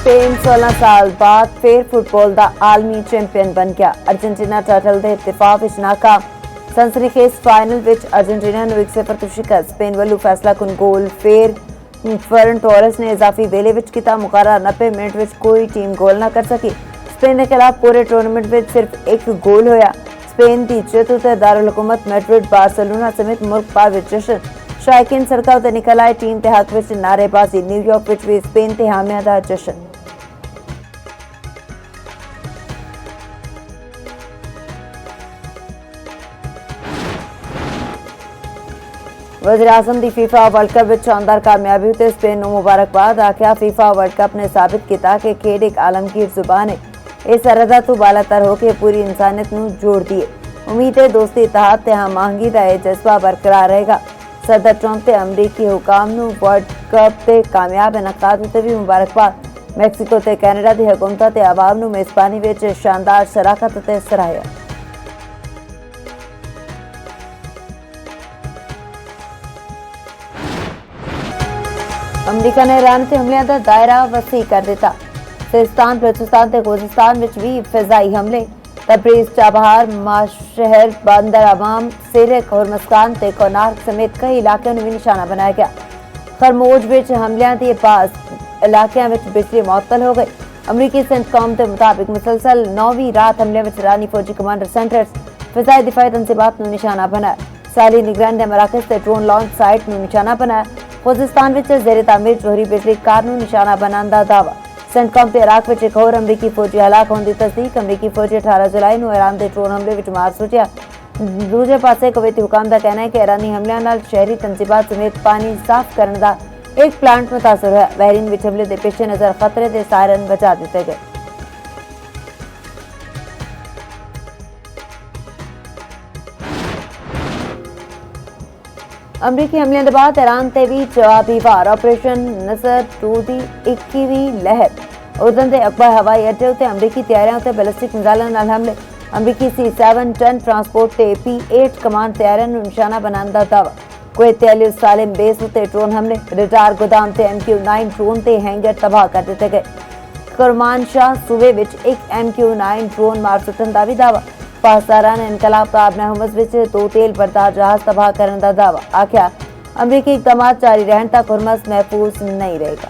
Spain 16 साल बाद फिर फुटबॉल का आलमी चैंपियन बन गया। अर्जेंटीना टाइटल के इत्तेफाक विच नाकाम। सनसनीखेज फाइनल विच अर्जेंटीना नूं 1-0 तो शिकस्त। स्पेन वालों फैसला कुन गोल फिर फर्न टोरेस ने इजाफी वेले विच कीता। मुकर्रर 90 मिनट विच कोई टीम गोल ना कर सकी। स्पेन के खिलाफ पूरे टूर्नामेंट विच सिर्फ एक गोल होया। स्पेन की जित उत्ते दारुल हुकूमत मैड्रिड बार्सिलोना समेत मुल्क भर विच जश्न। शायकीन सड़कों उत्ते निकल आए। टीम के हक विच नारेबाजी। न्यूयॉर्क विच भी स्पेन के हामियां दा जश्न। वज़ीर-ए-आज़म की फीफा वर्ल्ड कप में शानदार कामयाबी उत्ते स्पेन को मुबारकबाद। आख्या फीफा वर्ल्ड कप ने साबित किया कि खेड एक आलमगीर जुबान है। इस सरहद तो बालातर होकर पूरी इंसानियत को जोड़ दिए। उम्मीद है दोस्ती इतिहाद ते हमआहंगी का यह जज्बा बरकरार रहेगा। सदर ट्रंप ते अमरीकी हुकाम नूं वर्ल्ड कप के कामयाब इनकाद उत्ते भी मुबारकबाद। मैक्सीको ते कैनेडा की हुकूमत ते आवाम नूं मेज़बानी विच शानदार शराकत ते सराहया। अमरीका ने ईरान के हमलियां का दायरा वसी कर दिता। सिस्तान, बलूचिस्तान ते खुजिस्तान विच भी फिजाई हमले। तबरीज, चाबहार, माशहर, बंदर अवाम, सिरक और मस्कान ते कोनार्क समेत कई इलाकों में भी निशाना बनाया गया। खरमोज विच हमलियां के पास इलाकों में बिजली मुअत्तल हो गई। अमरीकी सेंटकॉम के मुताबिक मुसलसल 9वीं रात हमले में ईरानी फौजी कमांडर सेंटर्स फिजाई दिफाई तंसीबात में निशाना बनाया। साली निगरानी मराकज से ड्रोन लॉन्च साइट में निशाना बनाया। खुजिस्तान विच ज़ेरे तामीर जोहरी बिजली कार नूं निशाना बनाने का दावा। सेंटकॉम ते इराक विच एक होर अमरीकी फौजी हलाक होने की तस्दीक। अमरीकी फौजी 18 जुलाई नूं ईरान के ड्रोन हमले विच मार सुटिया। दूजे पासे कुवैती हुकाम का कहना है कि ईरानी हमलियां नाल शहरी तंजीबात समेत पानी साफ करने का एक प्लांट मुतासर होया। बहरीन विच हमले के पेश नज़र खतरे के सायरन बचा दिते गए। अमरीकी हमलियां के बाद ईरान ते भी जवाबी वार। ऑपरेशन नसर 2 की 21वीं लहर। उर्दन के अकबर हवाई अड्डे उत्ते अमरीकी तैयारियों उत्ते बैलिस्टिक मिसाइलों नाल हमले। अमरीकी C-7 टन ट्रांसपोर्ट ते P-8 कमांड तैयारियों नूं निशाना बनाने का दावा। कुवैत ते अल सालिम बेस उत्ते ड्रोन हमले। रडार गोदाम ते MQ-9 ड्रोन ते हैंगर तबाह कर दिते गए। करमानशाह सूबे विच एक MQ-9 ड्रोन मार सुटन का भी दावा। पाकिस्तान इनकलाब ताब नहमज विच 2 तेल बरदार जहाज तबाह करने का दावा। आख्या अमरीकी इकदाम जारी रहने तक हुरमस महफूज नहीं रहेगा।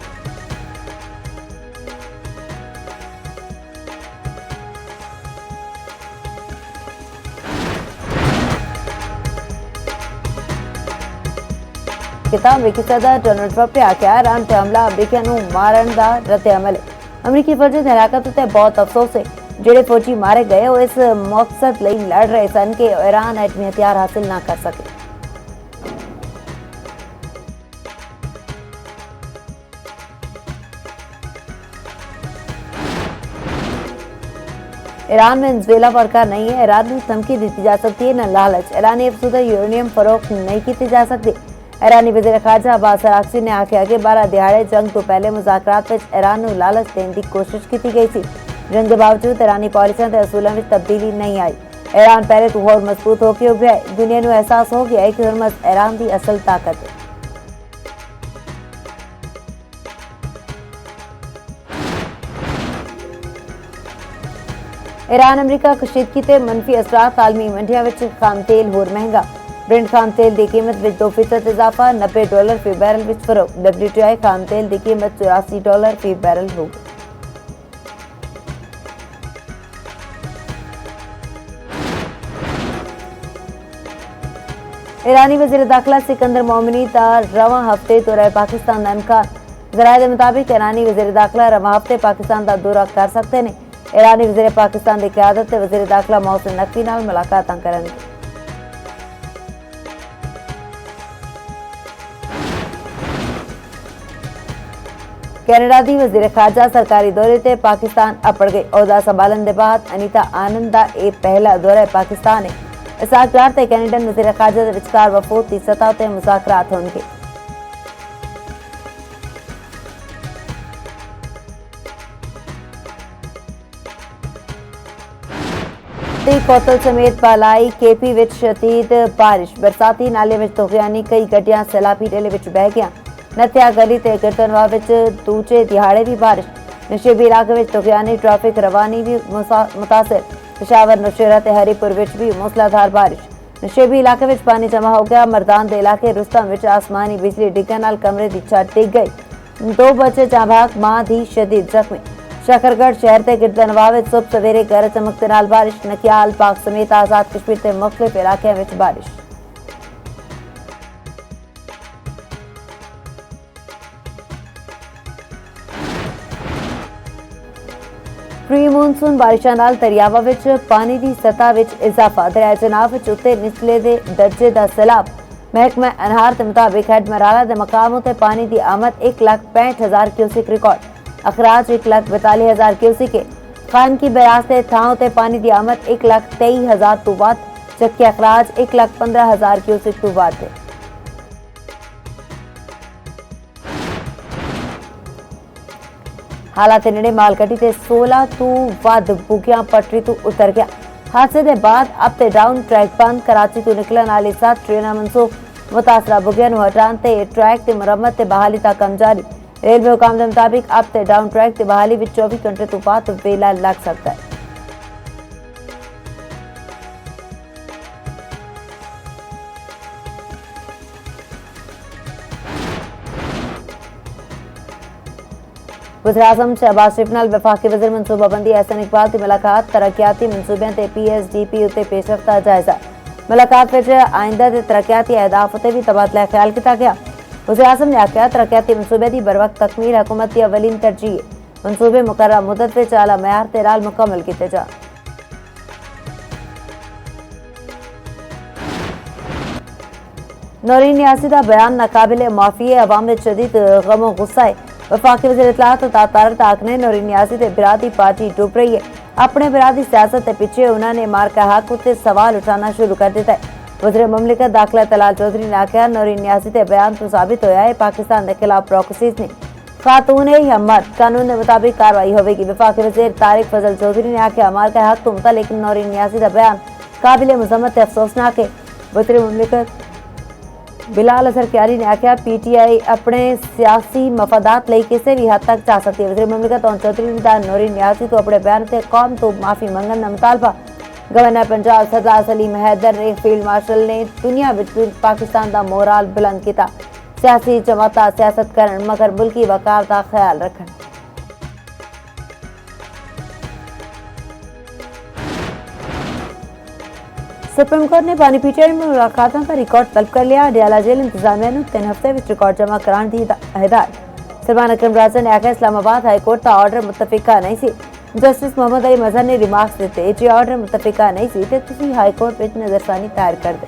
अमरीकी सदर डोनाल्ड ट्रंप ने आख्या ईरान पर हमला अमरीकियों को मारन का रद्द अमल है। अमरीकी फौजी की हलाकत उत्ते बहुत अफसोस है। जेडे फौजी मारे गए वो इस मकसद लई लड़ रहे सन कि ईरान एटमी हथियार हासिल ना कर सके। ईरान में वेनेजुएला बरकरार नहीं है। ईरान को धमकी दी जा सकती है न लालच। ईरानी अफसुदा यूरेनियम फरोख्त नहीं की जा सकती। ईरानी वज़ीर खारजा अब्बास अरागची ने आख्या कि 12 दिहाड़े जंग तो पहले मुज़ाकरात में ईरान को लालच देने की कोशिश की गई थी। जंग के बावजूद ईरानी पॉलिसियों के असूलों में तब्दीली नहीं आई। ईरान पहले तो और मजबूत होकर उभरा है। दुनिया को एहसास हो गया है कि हुरमस ईरान की असल ताकत है। ईरान अमरीका कशीदगी के मनफी असरात। आलमी मंडियों में खाम तेल होर महंगा। ब्रेंट खाम तेल की कीमत में 2% इजाफा। $90 फी बैरल में फरोख। WTI खाम तेल की कीमत $84 फी बैरल हो गई। ईरानी वज़ीर दाखिला सिकंदर मोमिनी का रवां हफ्ते दौरा पाकिस्तान का इम्कान। ज़राए के मुताबिक ईरानी वज़ीर दाखिला रवां हफ्ते पाकिस्तान का दौरा कर सकते हैं। ईरानी वज़ीर पाकिस्तान की क़यादत से वज़ीर दाखिला मोहसिन नकवी नाल मुलाकात करेंगे। कैनेडा की वज़ीर खारजा सरकारी दौरे से पाकिस्तान अपड़ गई। ओहदा संभालन के बाद अनीता आनंद का यह पहला दौरा पाकिस्तान है। इसाकदार ते कैनेडन वज़ीर खारजा के विचकार वफूद की सतह ते मुज़ाकरात होंगे। कोतल समेत पालाई केपी विच शदीद बारिश। बरसाती नाले विच तोगियानी कई गड्डियां सैलाबी डेले विच बह गईयां। नत्या गली ते गिरदनवा विच दूजे दिहाड़े भी बारिश। नशेबी इलाके में तुगयानी ट्रैफिक रवानी भी मुतासिर। पेशावर नौशेरा ते हरीपुर विच भी मूसलाधार बारिश। नशेबी इलाके में पानी जमा हो गया। मरदान दे इलाके रुस्तम विच आसमानी बिजली डिगन नाल कमरे की छत डिग गई। 2 बच्चे जांभाग, मां दी शदीद जख्मी। शकरगढ़ शहर के गिरदनवा में सुबह सवेरे गरज चमक नाल बारिश। नकियाल, पाक समेत आजाद कश्मीर के मुख्तलिफ इलाकों में बारिश। प्री मूनसून बारिशां नाल दरियावां विच पानी की सतह विच इजाफा। दरिया जनाब विच उत्ते निचले दे दर्जे दा सैलाब। महकमा अनहार के मुताबिक हेड मराला के मकामों ते पानी की आमद 1,65,000 क्यूसिक रिकॉर्ड। अखराज 1,42,000 क्यूसिक है। खान की बराज से थाओं ते पानी की आमद 1,23,000 तो वध, जबकि अखराज 1,15,000 क्यूसिक तो वध है। हालात नेड़े मालगड्डी ते 16 तो वध बुगियां पटरी तो उतर गया। हादसे के बाद अप ते डाउन ट्रैक बंद। कराची तो निकलने वाली 7 ट्रेन मनसूख। मुतासरा बुगियां हटाने ते ट्रैक की मुरम्मत ते बहाली का काम जारी। रेलवे हुकाम के मुताबिक अप ते डाउन ट्रैक की बहाली भी 24 घंटे तो बाद वेला लग सकता है। वज़ीर-ए-आज़म शहबाज शरीफ नाल वफाकी वज़ीर मनसूबाबंदी एहसन इकबाल की मुलाकात। तरक्याती मनसूबों ते PSDP उत्ते पेशरफ्त का जायजा। मुलाकात विच आइंदा के तरक्याती अहदाफ उत्ते भी तबादला ख्याल किया गया। वज़ीर-ए-आज़म ने आख्या तरक्याती मनसूबे की बर वक्त तकमील हुकूमत की अवलीन तरजीह है। मनसूबे मुकर्रर मुद्दत विच आला मयार ते नाल मुकम्मल किए जा। नौरीन नियाज़ी का बयान नाकाबिले माफ़ी है। अवाम में शदीद गमो गुस्सा है। वफाकी वज़ीर इत्तलात तारत आखने नौरीन नियाज़ी ते बिरादी पार्टी डूब रही है। अपने बिरादी सियासत के पीछे उन्होंने मार्का हक उत्ते सवाल उठाना शुरू कर दिता है। वज़ीर मुमलिकत दाखिला तलाल चौधरी ने आख्या नौरीन नियाज़ी के बयान तो साबित होया है पाकिस्तान के खिलाफ प्रॉक्सीज ने खातून या मर्द कानून के मुताबिक कार्रवाई होगी। वफाकी वज़ीर तारिक फजल चौधरी ने आख्या मार्का हक तो मुतल्लिक नौरीन नियाज़ी का बयान काबिल मुज़म्मत अफसोसनाक है। वज़ीर मुमलिकत बिलाल असर क्यारी ने आख्या PTI अपने सियासी मफादात लिए किसी भी हद तक जा सकती है। वज़ीर मुमलिकत चौधरी ने नौरीन नियाज़ी तो अपने बयान से कौम तो माफ़ी मंगन का मुतालबा। गवर्नर पंजाब सरदार सलीम हैदर ने फील्ड मार्शल ने दुनिया में पाकिस्तान का मोराल बुलंद किया। सियासी जमाता सियासत करन मगर मुल्की वकार का ख्याल रखन। सुप्रीम कोर्ट ने पानी PTI में मुलाकातों का रिकॉर्ड तलब कर लिया। अडियाला जेल इंतजामिया ने 3 हफ्ते में रिकॉर्ड जमा कराने की हिदायत। सलमान अकरम राजा ने आख्या इस्लामाबाद हाईकोर्ट का ऑर्डर मुतफिका नहीं सी। जस्टिस मोहम्मद अली मजहर ने रिमार्क्स दिते जे ऑर्डर मुतफिका नहीं सी ते तुसी हाईकोर्ट में नजरसानी दायर कर दे।